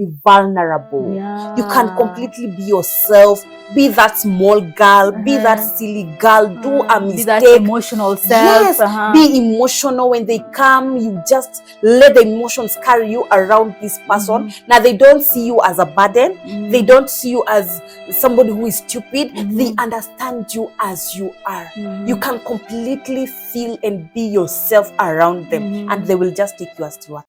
be vulnerable. Yeah. You can completely be yourself. Be that small girl. Be that silly girl. Do a mistake. Be that emotional self. Yes. Be emotional when they come. You just let the emotions carry you around this person. Now they don't see you as a burden. They don't see you as somebody who is stupid. They understand you as you are. You can completely feel and be yourself around them, and they will just take you as you are.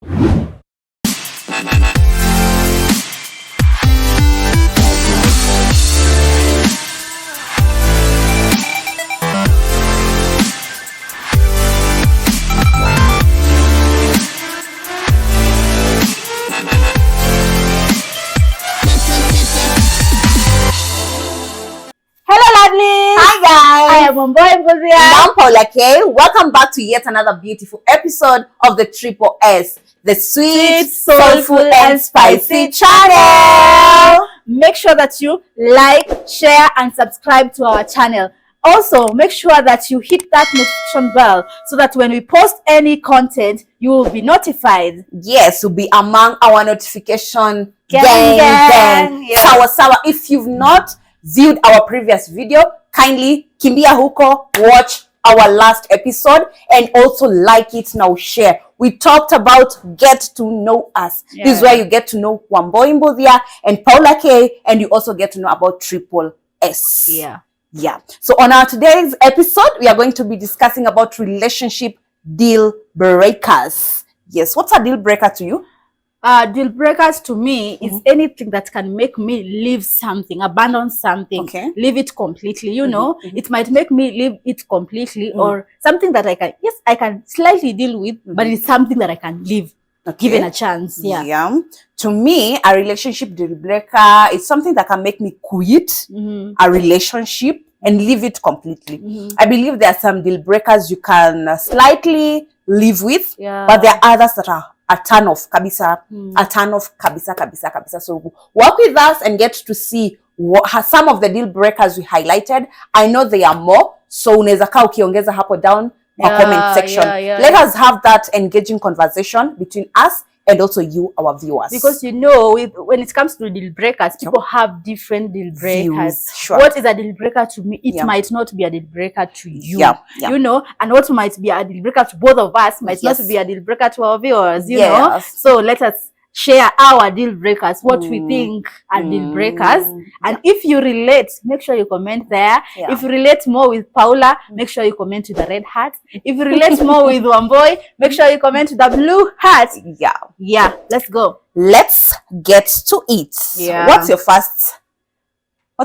Hi guys, I am Unveiling. I'm Paula K. Welcome back to yet another beautiful episode of the Triple S, the sweet, soulful, and spicy channel. Make sure that you like, share, and subscribe to our channel. Also, make sure that you hit that notification bell so that when we post any content, you will be notified. Yes, you'll be among our notification gang. Yes. Sawa. If you've not viewed our previous video, kindly kimbia huko, watch our last episode, and also like it now, share. We talked about get to know us. This is where you get to know Wamboimbo there and Paula K, and you also get to know about Triple S. Yeah. So on our today's episode, we are going to be discussing about relationship deal breakers. Yes, what's a deal breaker to you? Deal breakers to me is anything that can make me leave something, abandon something, leave it completely. You know, it might make me leave it completely, or something that I can slightly deal with, but it's something that I can leave, given a chance. Yeah. To me, a relationship deal breaker is something that can make me quit a relationship and leave it completely. I believe there are some deal breakers you can slightly live with, but there are others that are a turn off kabisa, a turn off kabisa. So work with us and get to see some of the deal breakers we highlighted. I know there are more, so unaweza kaa ukiongeza hapo down comment section. Let us have that engaging conversation between us and also you, our viewers. Because you know, when it comes to deal breakers, people have different deal breakers. What is a deal breaker to me? It might not be a deal breaker to you. You know, and what might be a deal breaker to both of us might not be a deal breaker to our viewers, you know. So let us share our deal breakers, what we think are deal breakers. And if you relate, make sure you comment there. If you relate more with Paula, make sure you comment with the red heart. If you relate more with Wamboy, make sure you comment with the blue heart. Yeah, let's go. Let's get to it. What's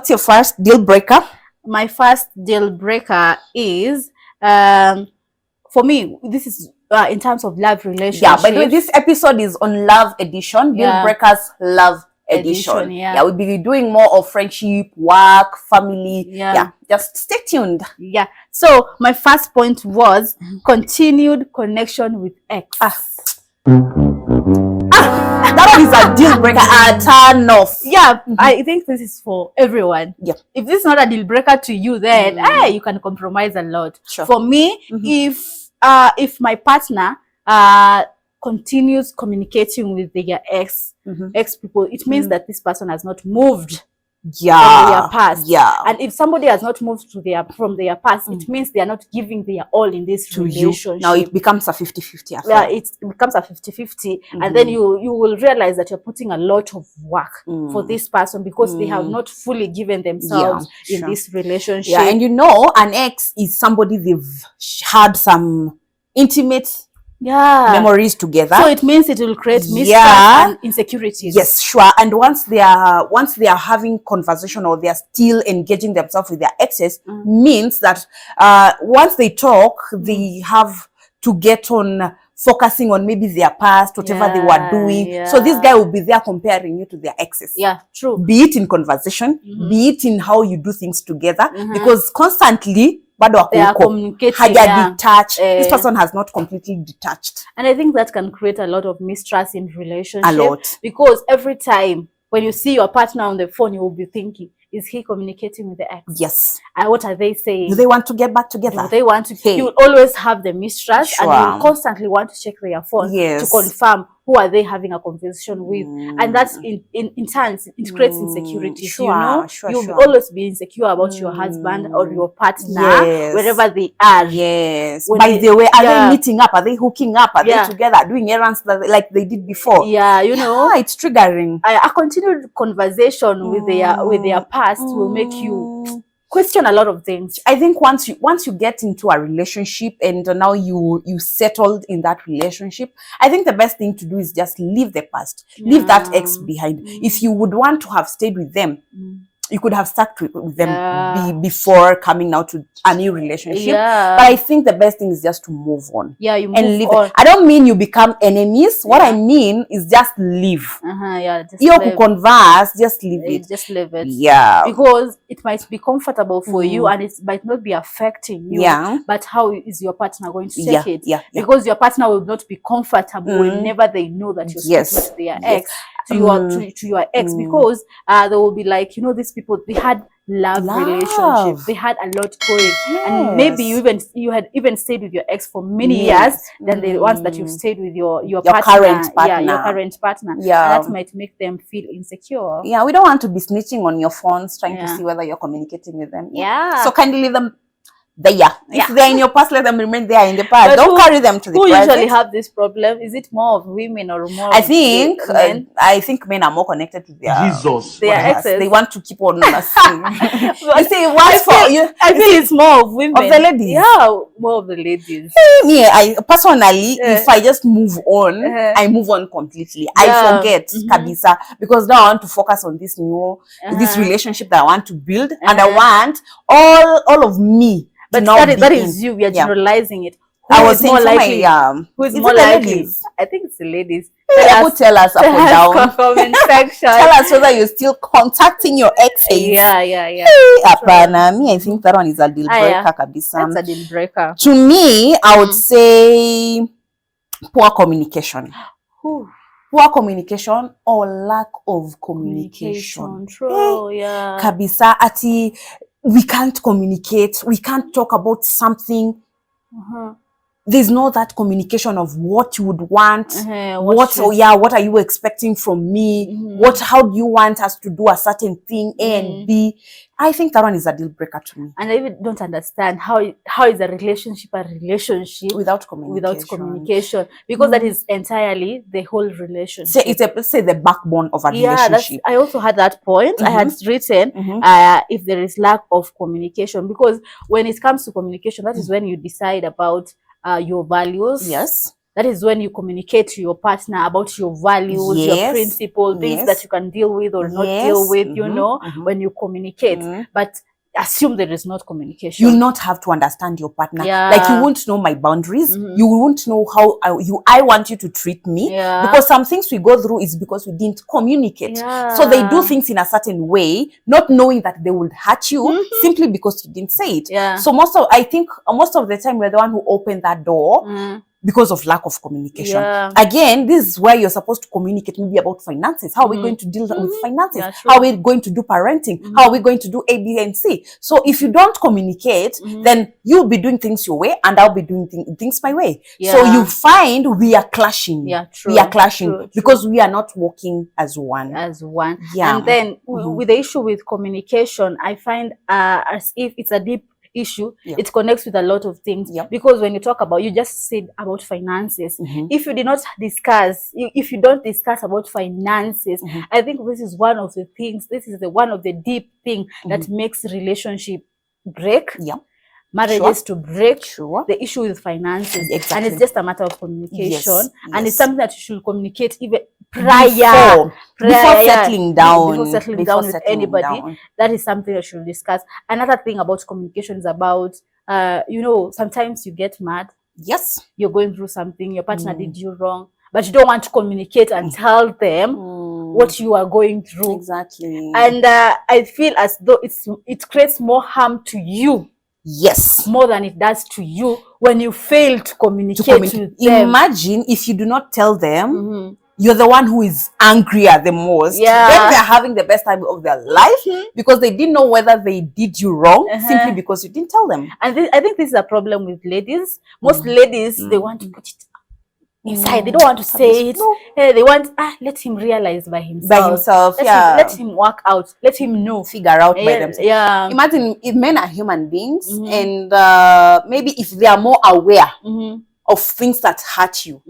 your first deal breaker? My first deal breaker is for me, this is in terms of love relationship. By the way, this episode is on love edition. Deal breakers, love edition. We'll be doing more of friendship, work, family. Just stay tuned. So my first point was continued connection with ex. That one is a deal breaker, a turn off. I think this is for everyone. If this is not a deal breaker to you, then you can compromise a lot. For me, if my partner continues communicating with their ex people, it means that this person has not moved from their past. And if somebody has not moved from their past, it means they are not giving their all in this relationship. Now it becomes a 50-50 affair. It becomes a 50-50, and then you will realize that you're putting a lot of work for this person because they have not fully given themselves in this relationship. And you know, an ex is somebody they've had some intimate memories together, so it means it will create mistrust and insecurities. And once they are having conversation, or they are still engaging themselves with their exes, means that once they talk, they have to get on focusing on maybe their past, whatever they were doing. So this guy will be there comparing you to their exes. Be it in conversation, be it in how you do things together, because constantly they are communicating, detached. This person has not completely detached. And I think that can create a lot of mistrust in relationships. Because every time when you see your partner on the phone, you will be thinking, is he communicating with the ex? And what are they saying? Do they want to get back together? Do they want to? You will always have the mistrust, and you will constantly want to check their phone to confirm who are they having a conversation with? And that's in turn, it creates insecurities. You'll always be insecure about your husband or your partner, wherever they are. Yes. By the way, are they meeting up? Are they hooking up? Are they together doing errands like they did before? Yeah, it's triggering. A continued conversation with their past will make you question a lot of things. I think once you get into a relationship and now you settled in that relationship, I think the best thing to do is just leave the past, leave that ex behind. If you would want to have stayed with them, you could have stuck with them before coming now to a new relationship. But I think the best thing is just to move on. You move and leave on. I don't mean you become enemies. What I mean is just leave. Just leave it. Just leave it. Yeah. Because it might be comfortable for you and it might not be affecting you. But how is your partner going to take it? Because your partner will not be comfortable whenever they know that you're speaking to their ex. To your ex, because they will be like, these people, they had love relationship, they had a lot going, and maybe you had even stayed with your ex for many years than the ones that you've stayed with your current partner. your current partner. And that might make them feel insecure. We don't want to be snitching on your phones trying to see whether you're communicating with them. So kindly leave them there. If they're in your past, let them remain there in the past. Don't carry them to the present. Who usually have this problem? Is it more of women or more I think men? I think men are more connected to their exes. They want to keep on seeing. You see, I feel it's more of women. Of the ladies. Yeah, more of the ladies. I personally, if I just move on, I move on completely. I forget kabisa, because now I want to focus on this new this relationship that I want to build, and I want all of me. But that is you. We are generalizing it. I was more likely. Who is more likely? I think it's the ladies. Tell us up or down. Comment section. Tell us whether you're still contacting your exes. Yeah. Me, I think that one is a deal breaker. That's a deal breaker. To me, I would say poor communication. Poor communication or lack of communication. True, kabisa ati we can't communicate, we can't talk about something. There's no that communication of what you would want, what are you expecting from me, how do you want us to do a certain thing, A and B. I think that one is a deal breaker to me. And I even don't understand how is a relationship without communication. Because that is entirely the whole relationship. It's the backbone of a relationship. I also had that point. I had written if there is lack of communication, because when it comes to communication, that is when you decide about your values. That is when you communicate to your partner about your values, your principles, things that you can deal with or not deal with, when you communicate. But assume there is not communication. You'll not have to understand your partner. Like, you won't know my boundaries. You won't know how I want you to treat me. Because some things we go through is because we didn't communicate. So they do things in a certain way, not knowing that they would hurt you simply because you didn't say it. So I think most of the time we're the one who opened that door. Because of lack of communication. Again, this is where you're supposed to communicate maybe about finances. How are we going to deal with finances? How are we going to do parenting? How are we going to do A, B, and C? So if you don't communicate, then you'll be doing things your way and I'll be doing things my way. So you find we are clashing. We are clashing because we are not working as one. And then with the issue with communication, I find as if it's a deep issue, it connects with a lot of things. Because when you talk about, you just said about finances. If you don't discuss about finances, I think this is one of the things, one of the deep thing that makes relationship break. Marriages to break. The issue with finances. And it's just a matter of communication. And it's something that you should communicate even before settling down with anybody. That is something that you should discuss. Another thing about communication is about sometimes you get mad. You're going through something, your partner did you wrong, but you don't want to communicate and tell them what you are going through. And I feel as though it creates more harm to you. More than it does to you when you fail to communicate with them. Imagine if you do not tell them, you're the one who is angrier the most. Then they're having the best time of their life because they didn't know whether they did you wrong simply because you didn't tell them. And I think this is a problem with ladies. Most ladies, they want to put it inside. They don't want to say it. No. They want, let him realize by himself. Let him work out. Let him know. Figure out by themselves. Yeah. Imagine if men are human beings, and maybe if they are more aware of things that hurt you,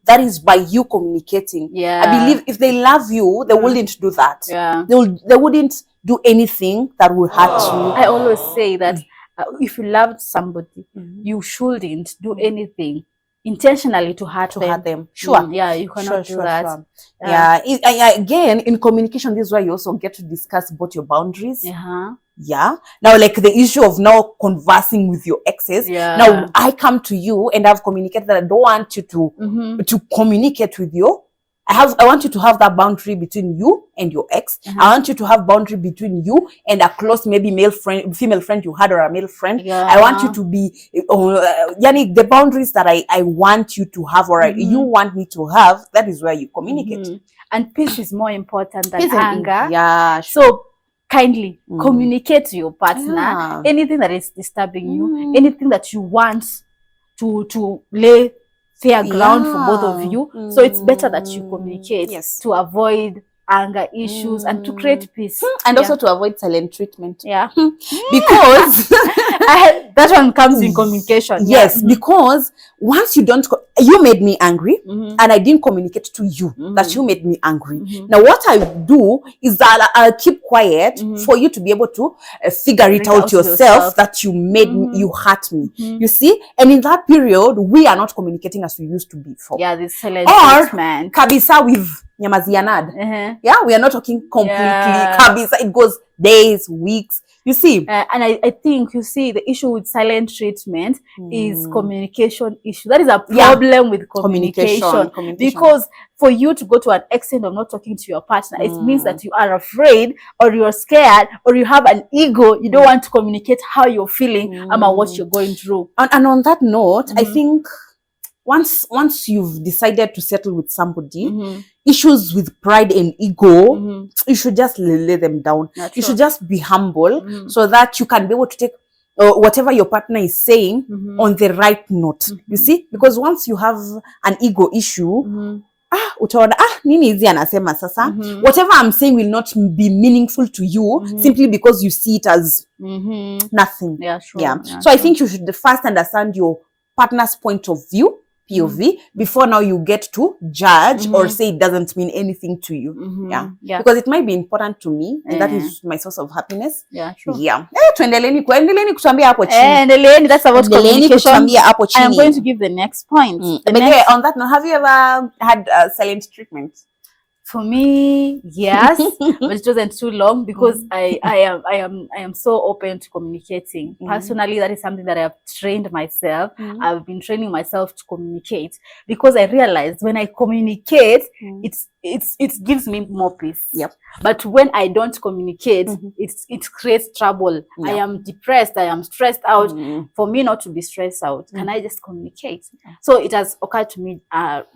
that is by you communicating. Yeah. I believe if they love you, they wouldn't do that. Yeah. They wouldn't do anything that will hurt you. I always say that if you love somebody, you shouldn't do anything intentionally to hurt them. Sure. Yeah, you cannot do that. Sure. Yeah. Again, in communication, this is where you also get to discuss about your boundaries. Yeah. Now, like the issue of now conversing with your exes. Yeah. Now, I come to you and I've communicated that I don't want you to communicate with you. I want you to have that boundary between you and your ex. I want you to have boundary between you and a close, maybe female friend you had, or a male friend. Yeah. I want you to be, yani, the boundaries that I want you to have, or you want me to have. That is where you communicate. And peace is more important than anger. Yeah. Sure. So kindly communicate to your partner anything that is disturbing you, anything that you want to lay fair ground for both of you. So it's better that you communicate to avoid anger issues and to create peace. And also to avoid silent treatment. Yeah. Because that one comes in communication. Yes, because once you don't, you made me angry and I didn't communicate to you that you made me angry. Now what I do is that I'll keep quiet for you to be able to figure it out yourself that you made you hurt me. You see? And in that period, we are not communicating as we used to before. Yeah, this silent treatment. Kabisa with Nyamazianad. Yeah, we are not talking completely. Kabisa, it goes days, weeks. You see? And I think, you see, the issue with silent treatment is communication issue. That is a problem with communication. Because for you to go to an extent of not talking to your partner, it means that you are afraid, or you're scared, or you have an ego. You don't want to communicate how you're feeling about what you're going through. And on that note, I think once you've decided to settle with somebody, issues with pride and ego, you should just lay them down. You should just be humble so that you can be able to take whatever your partner is saying on the right note. You see? Because once you have an ego issue, utaona, nini hizi anasema sasa? Whatever I'm saying will not be meaningful to you simply because you see it as nothing. Yeah, sure. Yeah. So I think you should first understand your partner's point of view, POV, before now you get to judge or say it doesn't mean anything to you. Yeah. Because it might be important to me, and that is my source of happiness. Yeah, sure. Yeah. Tuendeleeni kutuambia hapo chini. Endeleeni, that's about communication. Hapo chini. I am going to give the next point. On that note, have you ever had silent treatment? For me, yes, but it wasn't too long because I am so open to communicating. Personally, that is something that I have trained myself. I've been training myself to communicate because I realized when I communicate, it gives me more peace. Yep. But when I don't communicate, it creates trouble. I am depressed. I am stressed out. For me not to be stressed out, can I just communicate? So it has occurred to me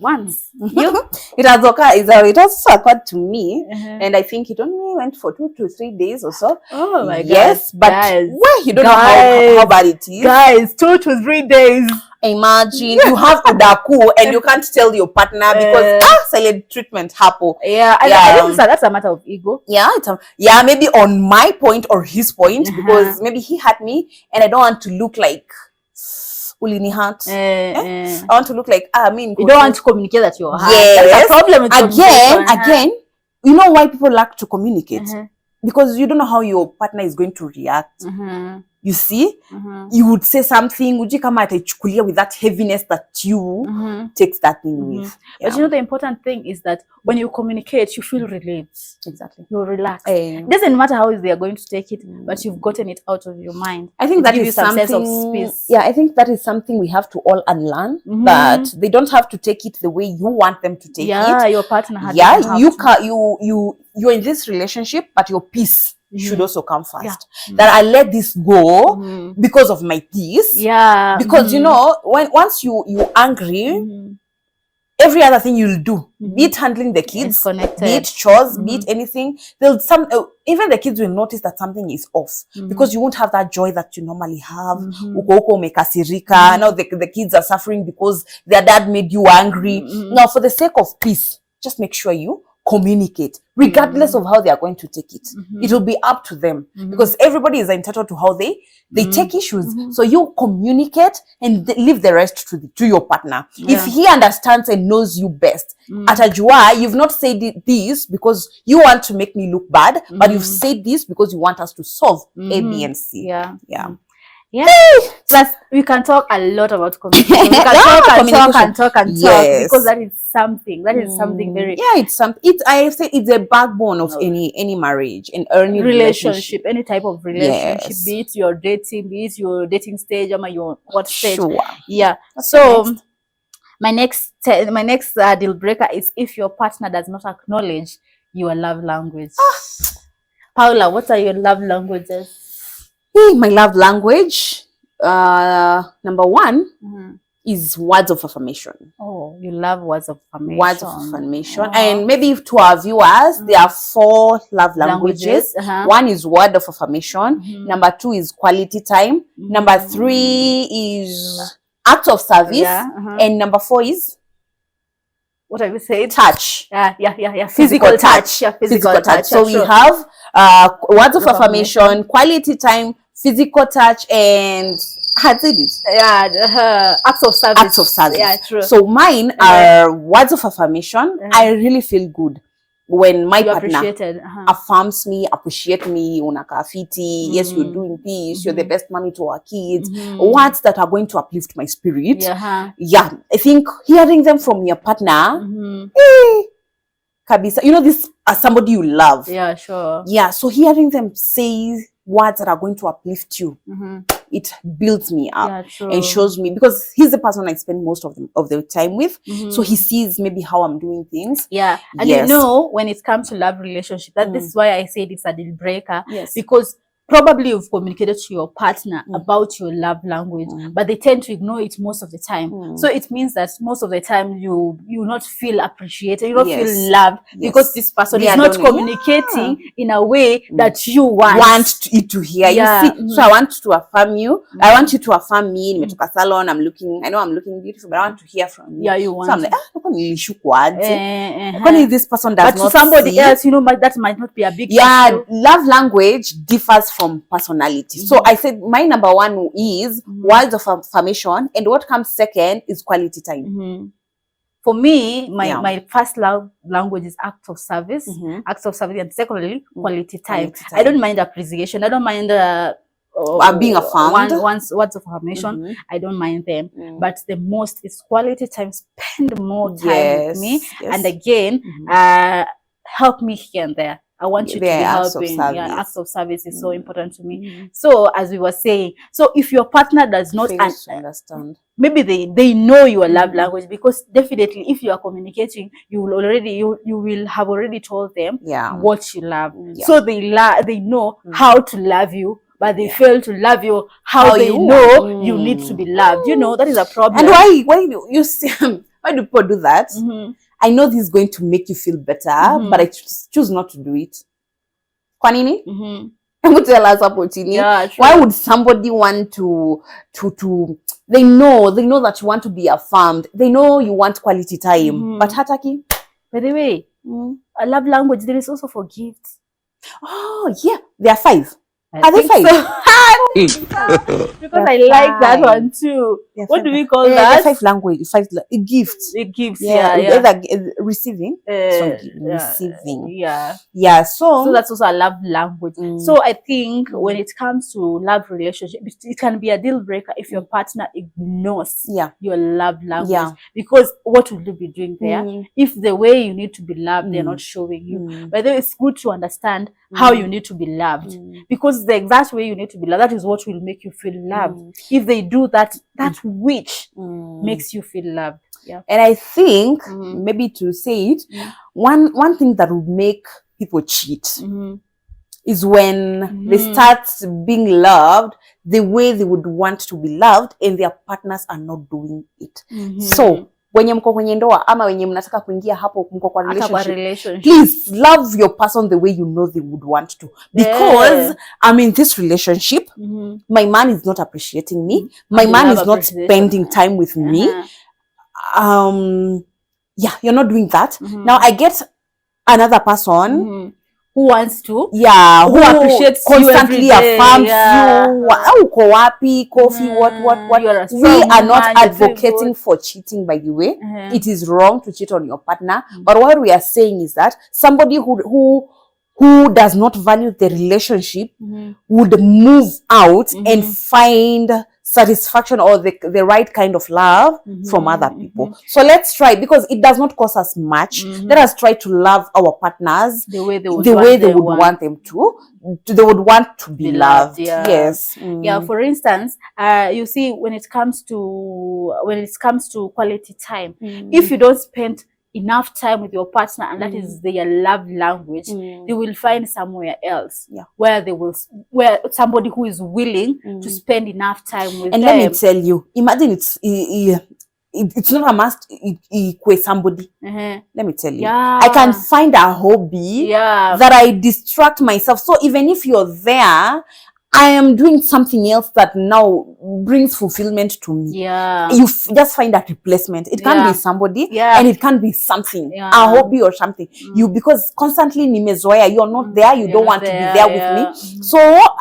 once. It has occurred to me, and I think it only went for 2 to 3 days or so. Oh my God! Yes, but guys, you don't know how bad it is. Guys, 2 to 3 days. Imagine you have udaku and you can't tell your partner because silent treatment happen. Yeah, I think that's a matter of ego. Yeah, maybe on my point or his point, because maybe he hurt me and I don't want to look like ulini hurt. I want to look like you don't want to communicate that you're hurt. Yes. That's a problem with again, you know why people lack to communicate? Because you don't know how your partner is going to react. You see, you would say something, uji kama ataichukulia with that heaviness that you take that thing with. Yeah. But you know, the important thing is that when you communicate, you feel relieved. Exactly. You're relaxed. It doesn't matter how they are going to take it, but you've gotten it out of your mind. I think that is something, sense of space. Yeah, I think that is something we have to all unlearn, that they don't have to take it the way you want them to take it. Yeah, your partner has you're in this relationship, but your peace should also come first. That I let this go because of my peace. Yeah. Because you know, once you angry, every other thing you'll do, be it handling the kids, be it chores, be it anything, even the kids will notice that something is off because you won't have that joy that you normally have. Now the kids are suffering because their dad made you angry. Now, for the sake of peace, just make sure you communicate, regardless of how they are going to take it. It will be up to them because everybody is entitled to how they take issues. So you communicate and leave the rest to your partner. If he understands and knows you best, atajua, you've not said this because you want to make me look bad, but you've said this because you want us to solve A, B, and C. Yeah. Plus, we can talk a lot about communication. We can talk because that is something very. I say it's a backbone of any marriage and any relationship, any type of relationship, be it your dating stage, or your what stage. Yeah. So my next deal breaker is if your partner does not acknowledge your love language. Paula, what are your love languages? My love language, number one, is words of affirmation. Oh, you love words of affirmation. Words of affirmation. And maybe to our viewers, there are 4 love languages. One is word of affirmation. Number 2 is quality time. Number 3 is acts of service. And number 4 is, what have you said? Touch. Physical touch. Physical touch. So we have words of affirmation, quality time, physical touch, and acts of service. Acts of service. Yeah, true. So mine are words of affirmation. I really feel good when my partner affirms me, appreciate me, unakaa fiti, yes, you're doing this, you're the best mommy to our kids, words that are going to uplift my spirit. I think hearing them from your partner, kabisa, you know, this as somebody you love. Yeah, sure. Yeah, so hearing them say words that are going to uplift you, it builds me up and shows me, because he's the person I spend most of the time with. So he sees maybe how I'm doing things. Yeah, and you know, when it comes to love relationship, this is why I said it's a deal breaker. Because probably you've communicated to your partner about your love language, but they tend to ignore it most of the time. So it means that most of the time you not feel appreciated, you don't feel loved, because this person is not communicating in a way that you want it to hear. You see, so I want to affirm you. I want you to affirm me. Nimetoka salon, I know I'm looking beautiful, but I want to hear from you. Yeah, you want. So I'm like, this person does but not to somebody see. else, you know, that might not be a big issue. Love language differs from personality. So I said my number 1 is words of affirmation, and what comes second is quality time. For me, my first love language is acts of service, and secondly, quality time. I don't mind appreciation. I don't mind being affirmed. Words of affirmation, I don't mind them. But the most is quality time. Spend more time with me, and again, help me here and there. I want you to be helping. Acts of service is so important to me. So as we were saying, so if your partner does not understand, maybe they know your love language, because definitely if you are communicating, you will have already told them what you love. So they know how to love you, but they fail to love you how they know you need to be loved. You know, that is a problem. And why do you see why do people do that? I know this is going to make you feel better, but I choose not to do it. Kwa nini? Tell us hapo chini. Why would somebody want to they know that you want to be affirmed. They know you want quality time, but hataki. By the way, a love language, there is also for gifts. Oh yeah, there are 5. Are they 5? Because I like that one too. What do we call that? 5 language, 5 gifts. Gifts, either receiving, receiving. So that's also a love language. So I think when it comes to love relationship, it can be a deal breaker if your partner ignores your love language. Because what will you be doing there if the way you need to be loved they're not showing you? By the way, it's good to understand how you need to be loved, because the exact way you need to be loved, that is what will make you feel loved. If they do that which makes you feel loved. And I think maybe to say it, one thing that would make people cheat is when they start being loved the way they would want to be loved and their partners are not doing it. So wenye mko kwenye ndoa ama wenye mnataka kuingia hapo mko kwa relationship, please love your person the way you know they would want to, because I'm in this relationship, my man is not appreciating me, my man is not spending time with me, yeah, you're not doing that. Now I get another person who wants to, who appreciates constantly, you affirms you, uko wapi, coffee, what. We are not advocating for cheating, by the way. It is wrong to cheat on your partner, but what we are saying is that somebody who does not value the relationship would move out and find satisfaction or the right kind of love from other people. So let's try, because it does not cost us much. Let us try to love our partners the way they would want them to. They would want to be loved. Yes. Yeah. For instance, you see, when it comes to quality time, if you don't spend enough time with your partner and that is their love language, they will find somewhere else where somebody who is willing to spend enough time with them. And let me tell you, imagine it's not a must equate somebody. Let me tell you, I can find a hobby that I distract myself. So even if you're there, I am doing something else that now brings fulfillment to me. You just find that replacement. It can be somebody and it can be something, a hobby or something. Because constantly nimezoea, you're not there, you don't want to be there with me. So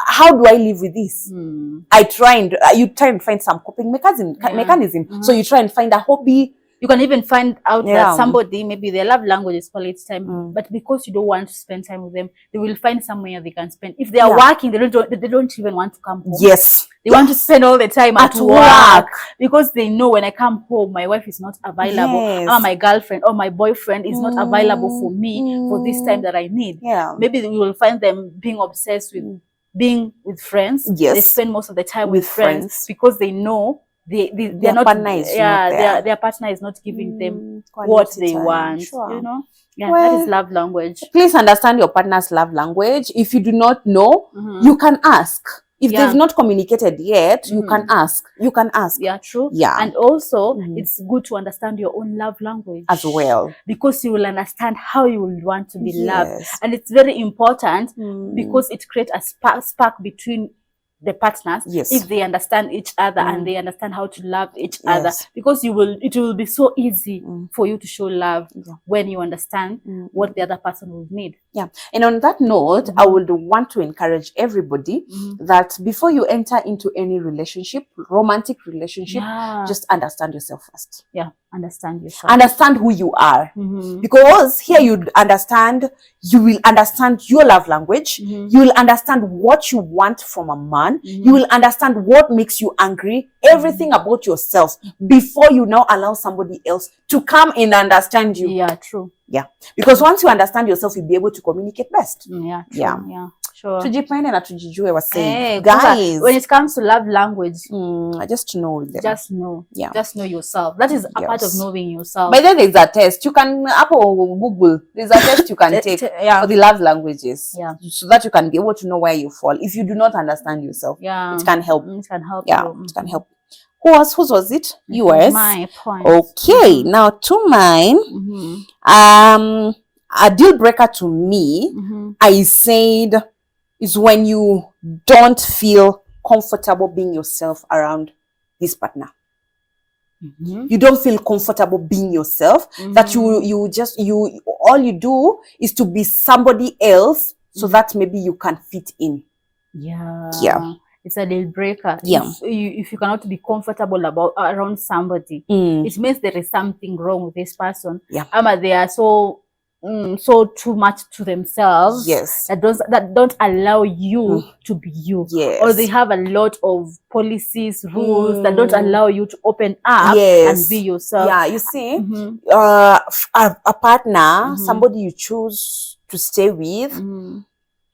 how do I live with this? You try and find some coping mechanism. So you try and find a hobby. You can even find out that somebody, maybe their love language is quality time, but because you don't want to spend time with them, they will find somewhere they can spend. If they are working, they don't even want to come home. They want to spend all the time at work, because they know when I come home, my wife is not available, or my girlfriend or my boyfriend is not available for me for this time that I need. Maybe we will find them being obsessed with being with friends. They spend most of the time with friends because they know their partner is not giving them what they want. You know, that is love language. Please understand your partner's love language. If you do not know, you can ask. If they've not communicated yet, you can ask. Yeah, true. And also, it's good to understand your own love language as well, because you will understand how you will want to be loved. And it's very important because it creates a spark between the partners if they understand each other and they understand how to love each other, because it will be so easy for you to show love when you understand what the other person will need. And on that note, I would want to encourage everybody that before you enter into any relationship, romantic relationship, just understand yourself first. Understand yourself. Understand who you are. Because here you will understand your love language. You will understand what you want from a man. You will understand what makes you angry, everything about yourself, before you now allow somebody else to come and understand you. True. Because once you understand yourself, you'll be able to communicate best. Sure. Tujipende na tujijue wase. Guys, when it comes to love language, just know them. Just know. Just know yourself. That is a part of knowing yourself. But then there's a test. You can Google. There's a test you can take for the love languages. So that you can be able to know where you fall. If you do not understand yourself, it can help. It can help. It can help. Whose was it? Yours. My point. Okay, now to mine. A deal breaker to me, I said, is when you don't feel comfortable being yourself around this partner. You don't feel comfortable being yourself. That all you do is to be somebody else so that maybe you can fit in. It's a deal breaker. If you cannot be comfortable around somebody, it means there is something wrong with this person. They are so too much to themselves that don't allow you to be you, or they have a lot of policies, rules that don't allow you to open up and be yourself. You see, a partner, somebody you choose to stay with,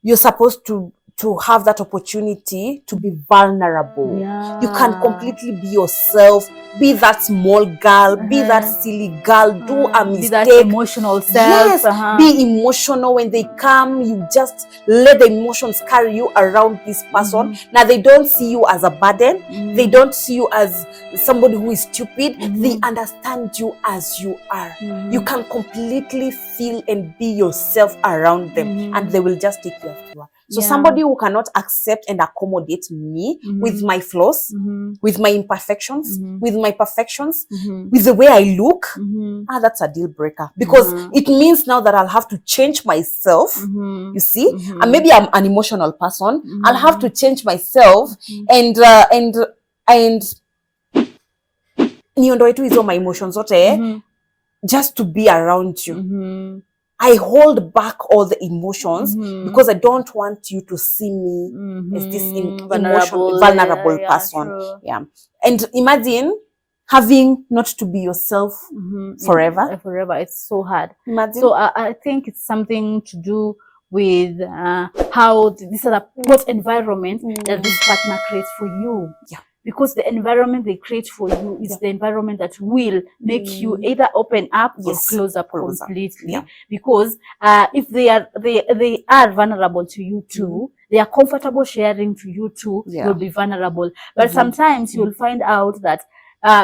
you're supposed to to have that opportunity to be vulnerable. Yeah. You can completely be yourself, be that small girl, be that silly girl, do a mistake. Be that emotional self. Yes, be emotional when they come. You just let the emotions carry you around this person. Now they don't see you as a burden. They don't see you as somebody who is stupid. They understand you as you are. You can completely feel and be yourself around them, and they will just take you as you are. So somebody who cannot accept and accommodate me with my flaws, with my imperfections, with my perfections, with the way I look, that's a deal breaker. Because it means now that I'll have to change myself, you see? And maybe I'm an emotional person. I'll have to change myself and niondoe tu hizo my emotions zote just to be around you. I hold back all the emotions because I don't want you to see me as this vulnerable person. Yeah. And imagine having not to be yourself forever. Forever. It's so hard. Imagine. So I think it's something to do with how what environment that this partner creates for you. Yeah. Because the environment they create for you is the environment that will make you either open up or close up completely. Yeah. Because if they are vulnerable to you too, they are comfortable sharing to you too, you'll be vulnerable. But sometimes you'll find out that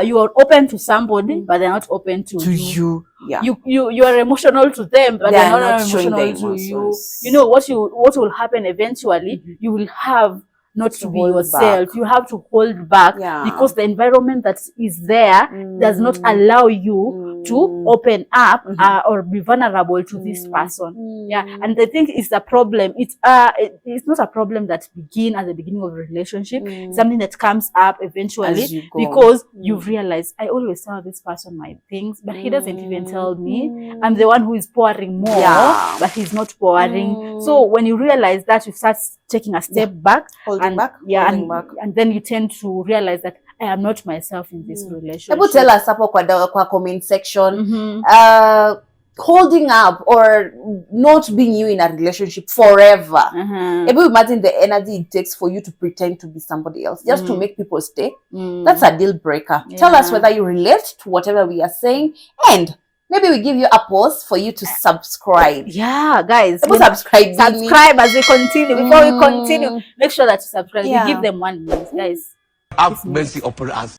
you are open to somebody, but they're not open to you. Yeah. You are emotional to them, but they're not emotional to you. You know what will happen eventually? You will have not to be yourself. You have to hold back because the environment that is there does not allow you to open up or be vulnerable to this person. Yeah, and I think it's a problem. It's not a problem that begins at the beginning of a relationship. Something that comes up eventually because you've realized I always tell this person my things, but he doesn't even tell me. I'm the one who is pouring more, but he's not pouring. So when you realize that, you start taking a step back, holding back. And then you tend to realize that I am not myself in this relationship. Able tell us hapo kwa comment section, holding up or not being you in a relationship forever. Able imagine the energy it takes for you to pretend to be somebody else just to make people stay. That's a deal breaker. Tell us whether you relate to whatever we are saying, and maybe we give you a pause for you to subscribe. Yeah, guys. Subscribe as we continue. Before we continue, make sure that you subscribe. We give them 1 minute, guys. Have mercy upon us.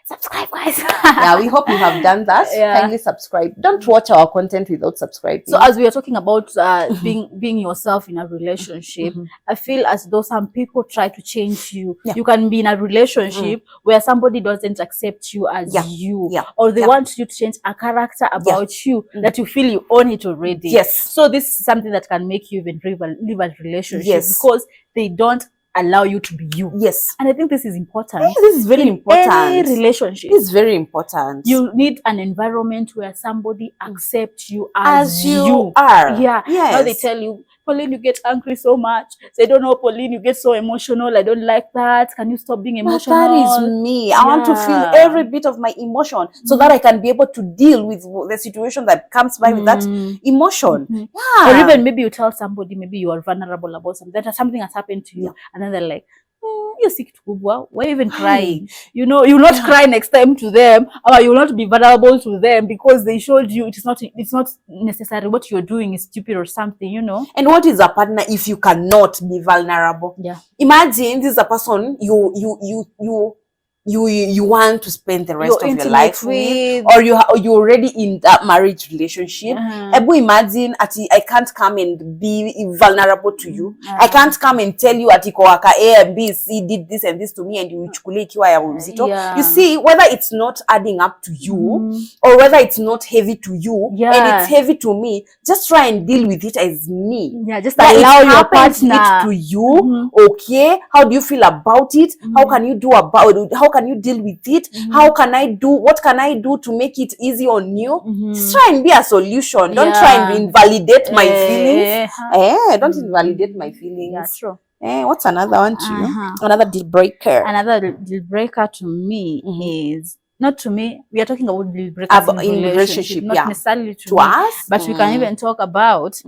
Subscribe, guys. Yeah, we hope you have done that. Kindly subscribe. Don't watch our content without subscribing. So as we are talking about being yourself in a relationship, I feel as though some people try to change you. You can be in a relationship where somebody doesn't accept you as you, or they want you to change a character about you that you feel you own it already. Yes. So this is something that can make you even leave a relationship because they don't allow you to be you. Yes. And I think this is important. This is very important. Any relationship. It's very important. You need an environment where somebody accepts you as you are. Yeah. Yes. Now they tell you, Pauline, you get angry so much. They don't know, Pauline, you get so emotional. I don't like that. Can you stop being emotional? But that is me. I want to feel every bit of my emotion so that I can be able to deal with the situation that comes by with that emotion. Yeah. Or even maybe you tell somebody, maybe you are vulnerable about something. That something has happened to you. And then they're like, you're sick to kubwa. Why are you even crying? You know, you'll not cry next time to them, or you'll not be vulnerable to them because they showed you it's not necessary. What you're doing is stupid or something, you know. And what is a partner if you cannot be vulnerable? Yeah. Imagine this is a person you want to spend the rest of your life with, or you're already in that marriage relationship. Ebu imagine I can't come and be vulnerable to you. I can't come and tell you ati waka A and B C did this and this to me and you chukule ikiwa ya uzito. You see, whether it's not adding up to you or whether it's not heavy to you and it's heavy to me, just try and deal with it as me. Yeah, just allow your partner it to you. Okay, how do you feel about it? How can you do about it? How can you deal with it? What can I do to make it easy on you? Just try and be a solution. Don't try and invalidate my feelings. Don't invalidate my feelings. Yeah, true. What's another one to you? Another deal breaker. Another deal breaker to me is, not to me, we are talking about deal breakers in relationship, not necessarily to us, but we can even talk about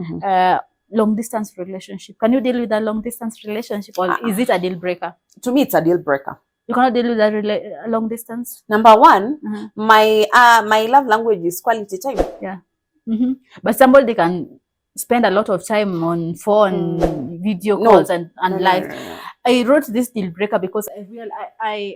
long distance relationship. Can you deal with a long distance relationship, or is it a deal breaker? To me, it's a deal breaker. You cannot deal with a long distance. Number one, my love language is quality time. Yeah. But somebody can spend a lot of time on phone, video calls, and live. No. I wrote this deal breaker because I realized I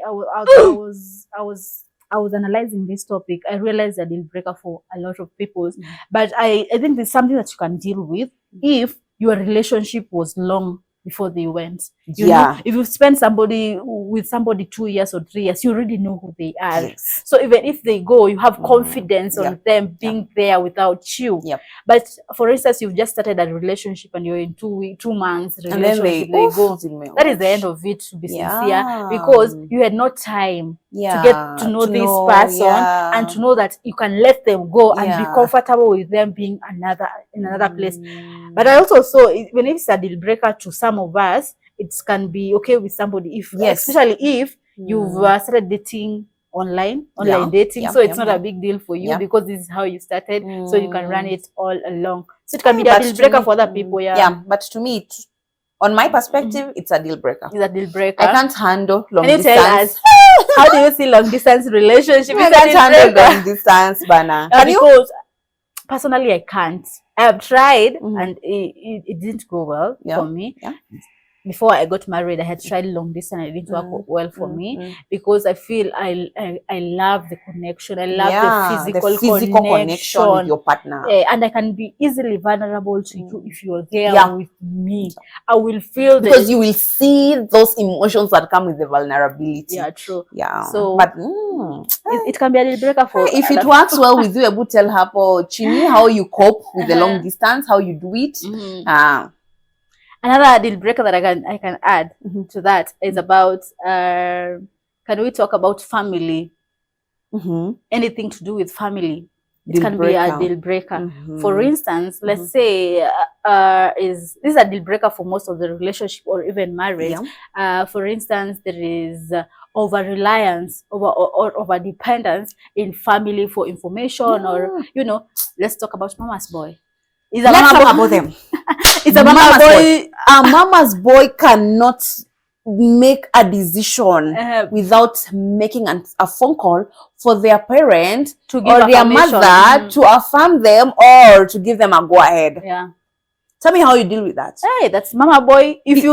was analyzing this topic. I realized a deal breaker for a lot of people, but I think there's something that you can deal with if your relationship was long before they went. You know, if you spend with somebody 2 years or 3 years, you already know who they are. Yes. So even if they go, you have confidence on them being there without you. But for instance, you've just started a relationship and you're in 2 months relationship, and then they go. That is the end of it, to be sincere, because you had no time to get to know this person and to know that you can let them go and be comfortable with them being in another place. But I also saw, when it's a deal breaker to some of us, it can be okay with somebody if, especially if you've started dating online dating, so it's not a big deal for you because this is how you started, so you can run it all along. So it can be a deal breaker for other people. But to me, on my perspective, it's a deal breaker. It's a deal breaker. I can't handle long distance. Can you tell us, how do you see long distance relationship? I can't handle long distance, Bana. Because personally, I can't. I have tried and it didn't go well for me. Before I got married, I had tried long distance and it didn't work well for me because I feel I love the connection. I love the physical connection with your partner. And I can be easily vulnerable to you if you're there with me. I will feel because you will see those emotions that come with the vulnerability. Yeah, true. Yeah. So, but it can be a deal breaker for if it works well with you, able to tell her, Chini, how you cope with the long distance, how you do it. Another deal breaker that I can add to that is about, can we talk about family? Anything to do with family. It can be a deal breaker. For instance, let's say this is a deal breaker for most of the relationship or even marriage. For instance, there is over-reliance or over-dependence in family for information or, let's talk about mama's boy. Let's talk about them. It's a mama's boy. A mama's boy cannot make a decision without making a phone call for their parent to give or their mother to affirm them or to give them a go ahead. Tell me how you deal with that. Hey, that's mama boy. If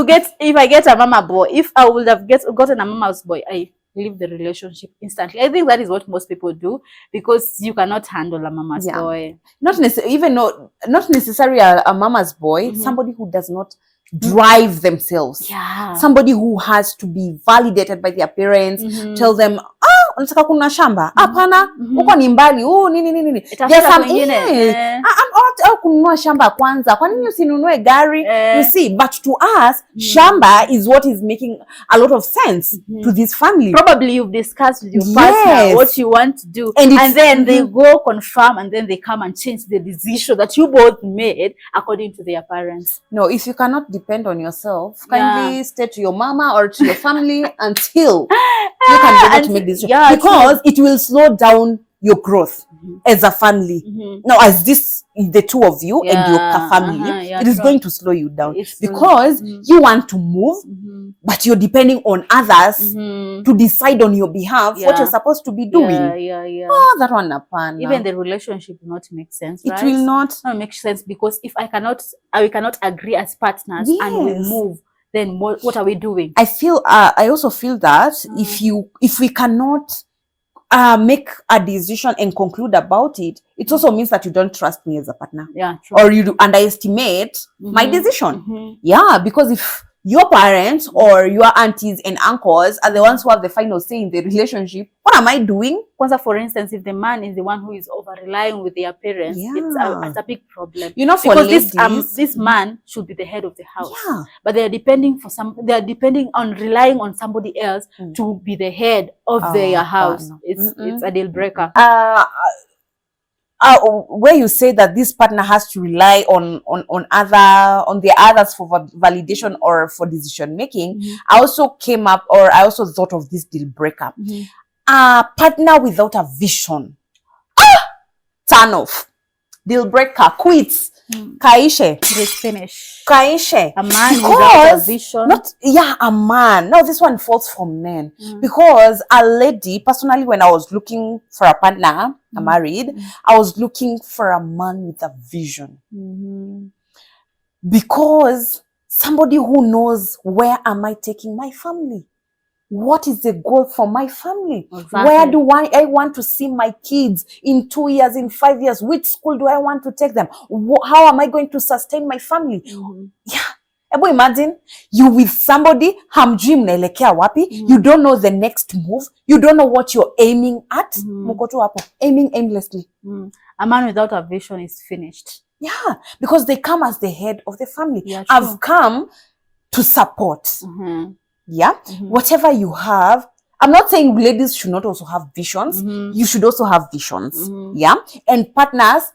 I get a mama boy, if I would have gotten a mama's boy, I leave the relationship instantly. I think that is what most people do because you cannot handle a mama's boy. Not necessarily a mama's boy, somebody who does not drive themselves. Somebody who has to be validated by their parents, tell them, unataka kuna shamba? Hapana, uko ni mbali. Nini. There's some au kununua shamba kwanza. Kwa nini usinunue gari? You see, but to us, shamba is what is making a lot of sense to this family. Probably you've discussed with your partner what you want to do, and then they go confirm, and then they come and change the decision that you both made according to their parents. No, if you cannot depend on yourself, kindly stay to your mama or to your family until you can be able to make decisions. Because it will slow down your growth as a family. Now, as the two of you and your family, it is going to slow you down because you want to move, but you're depending on others to decide on your behalf what you're supposed to be doing. Oh, that one upon. Even the relationship will not make sense, right? It will not make sense because if we cannot agree as partners and we move, then what are we doing? I also feel that if we cannot make a decision and conclude about it, it also means that you don't trust me as a partner. Or you underestimate my decision. Because if your parents or your aunties and uncles are the ones who have the final say in the relationship, what am I doing? For instance, if the man is the one who is over-relying with their parents, it's a big problem. For ladies, this man should be the head of the house. But they are depending on relying on somebody else to be the head of their house. It's a deal breaker. Where you say that this partner has to rely on the others for validation or for decision making, I also thought of this deal breaker. A partner without a vision. Turn off. Deal breaker. Quits. Kaishe. It is finished. Kaishe. A man because without a vision. A man. No, this one falls from men. Because a lady, personally, when I was looking for a partner, I'm married, I was looking for a man with a vision. Because somebody who knows, where am I taking my family? What is the goal for my family? Exactly. Where do I want to see my kids in 2 years, in 5 years? Which school do I want to take them? How am I going to sustain my family? Yeah. Ebu imagine you with somebody, hamjui mnaelekea wapi, you don't know the next move, you don't know what you're aiming at, muko tu hapo, aiming aimlessly. A man without a vision is finished. Yeah, because they come as the head of the family. Yeah, I've come to support. Yeah, whatever you have. I'm not saying ladies should not also have visions. You should also have visions. Yeah, and partners,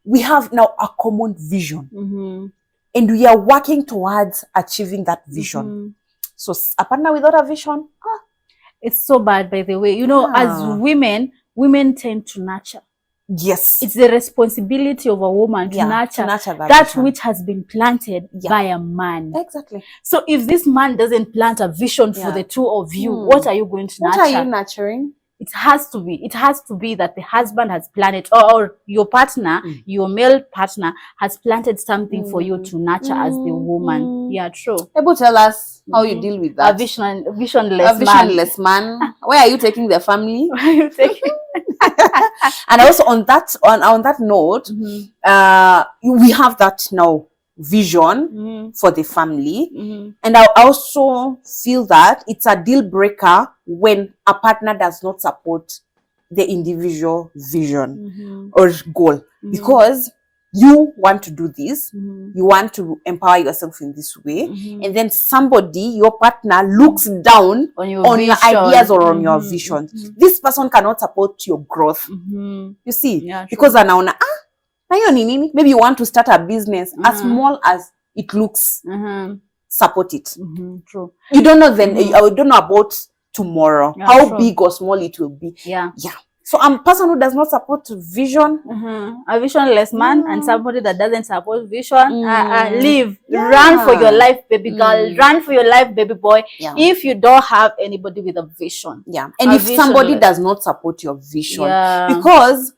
we have now a common vision. And we are working towards achieving that vision. So a partner without a vision, it's so bad, by the way. You know, as women tend to nurture. Yes. It's the responsibility of a woman to nurture that which has been planted by a man. Exactly. So if this man doesn't plant a vision for the two of you, what are you going to nurture? What are you nurturing? It has to be that the husband has planted, or your partner, your male partner has planted something for you to nurture as the woman. Yeah, true. Able to tell us how you deal with that? A visionless man. Where are you taking the family? Where are you taking? And also on that note, we have that now vision for the family, and I also feel that it's a deal breaker when a partner does not support the individual vision or goal, because you want to do this, you want to empower yourself in this way, and then somebody, your partner, looks down on your ideas or on your vision. This person cannot support your growth. You see, because anaona maybe you want to start a business, as small as it looks, support it. True. You don't know you don't know about tomorrow, how big or small it will be. Yeah. So I'm a person who does not support vision. A visionless man and somebody that doesn't support vision. Run for your life, baby girl. Run for your life, baby boy. If you don't have anybody with a vision. And if somebody does not support your vision, because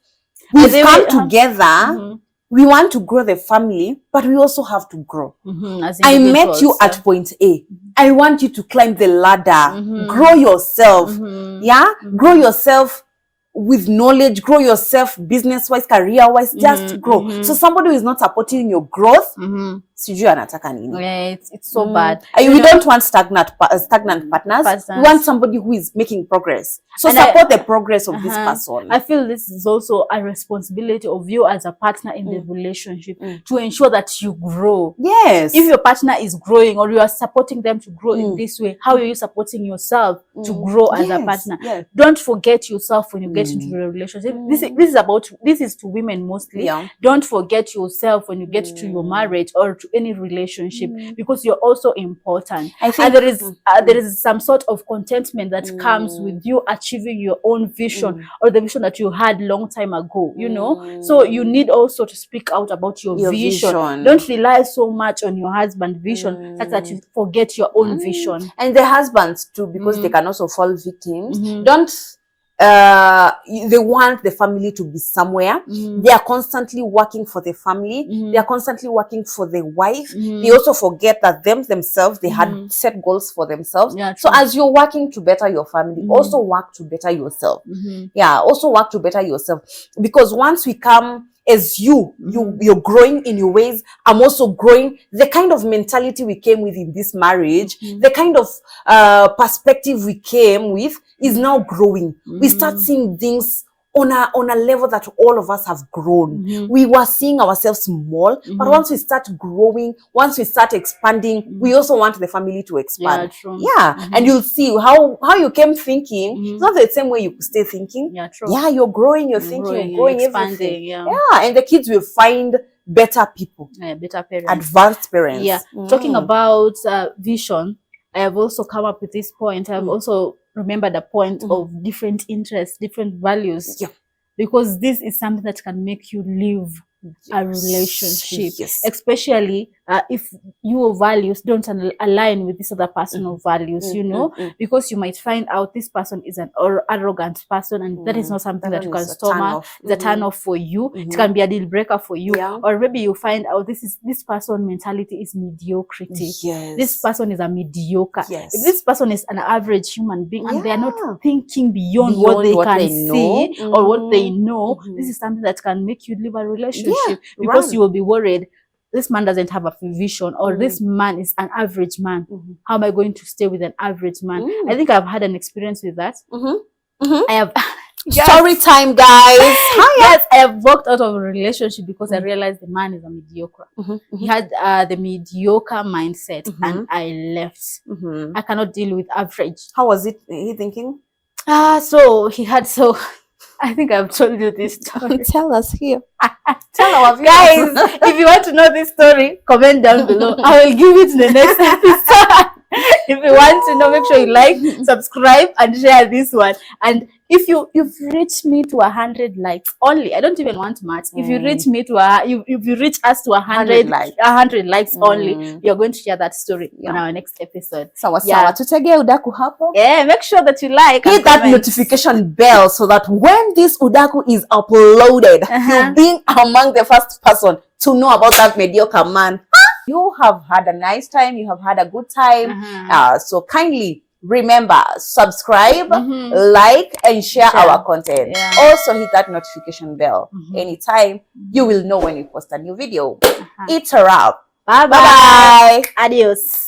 we've come together, we want to grow the family, but we also have to grow. I met you at point A. I want you to climb the ladder, grow yourself. Grow yourself with knowledge, grow yourself business-wise, career-wise, just grow. So somebody who is not supporting your growth, it's so bad. We don't want stagnant partners. We want somebody who is making progress. So support the progress of this person. I feel this is also a responsibility of you as a partner in the relationship to ensure that you grow. Yes. If your partner is growing or you are supporting them to grow in this way, how are you supporting yourself to grow as a partner? Don't forget yourself when you get into the relationship. This is to women mostly. Don't forget yourself when you get to your marriage or to any relationship, because you're also important. I think, and there is some sort of contentment that comes with you achieving your own vision or the vision that you had long time ago, you know. So you need also to speak out about your vision. Don't rely so much on your husband's vision such that you forget your own vision. And the husbands too, because they can also fall victims. Don't they want the family to be somewhere. They are constantly working for the family. They are constantly working for the wife. They also forget that themselves, they had set goals for themselves. So as you're working to better your family, also work to better yourself. Also work to better yourself, because once we come as you're growing in your ways, I'm also growing. The kind of mentality we came with in this marriage, the kind of perspective we came with is now growing. We start seeing things on a level that all of us have grown. We were seeing ourselves small, but once we start growing, once we start expanding, we also want the family to expand. And you'll see how you came thinking. It's not the same way you stay thinking. You're growing, you're thinking, you're growing, expanding. And the kids will find better people, better parents, advanced parents. Talking about vision, I have also come up with this point. I've also remembered the point of different interests, different values, because this is something that can make you live a relationship, yes. especially if your values don't align with this other personal values, you know, because you might find out this person is an arrogant person, and that is not something that you can stomach. It's a turn off for you. It can be a deal breaker for you. Or maybe you find out this person mentality is mediocrity. This person is a mediocre. If this person is an average human being and they are not thinking beyond what they can see or what they know, this is something that can make you leave a relationship because you will be worried. This man doesn't have a vision, or this man is an average man. How am I going to stay with an average man? I think I've had an experience with that. I have. Story time, guys. Yes, I have walked out of a relationship because I realized the man is a mediocre. He had the mediocre mindset, and I left. I cannot deal with average. How was it? He thinking? So he had I think I've told you this story. Tell us here. Tell our viewers. Guys, if you want to know this story, comment down below. I will give it in the next episode. If you want to know, make sure you like, subscribe, and share this one. And if you've reached me to 100 likes only, I don't even want much. If you reach me to if you reach us to 100 likes only, you're going to share that story on our next episode. Sawa. Tutege udaku hapo. Yeah, make sure that you like. Hit that notification bell so that when this udaku is uploaded, you'll be among the first person to know about that mediocre man. You have had a nice time. You have had a good time. So kindly remember, subscribe, like, and share our content. Also hit that notification bell. Anytime, you will know when we post a new video. It's a wrap. Bye-bye. Adios.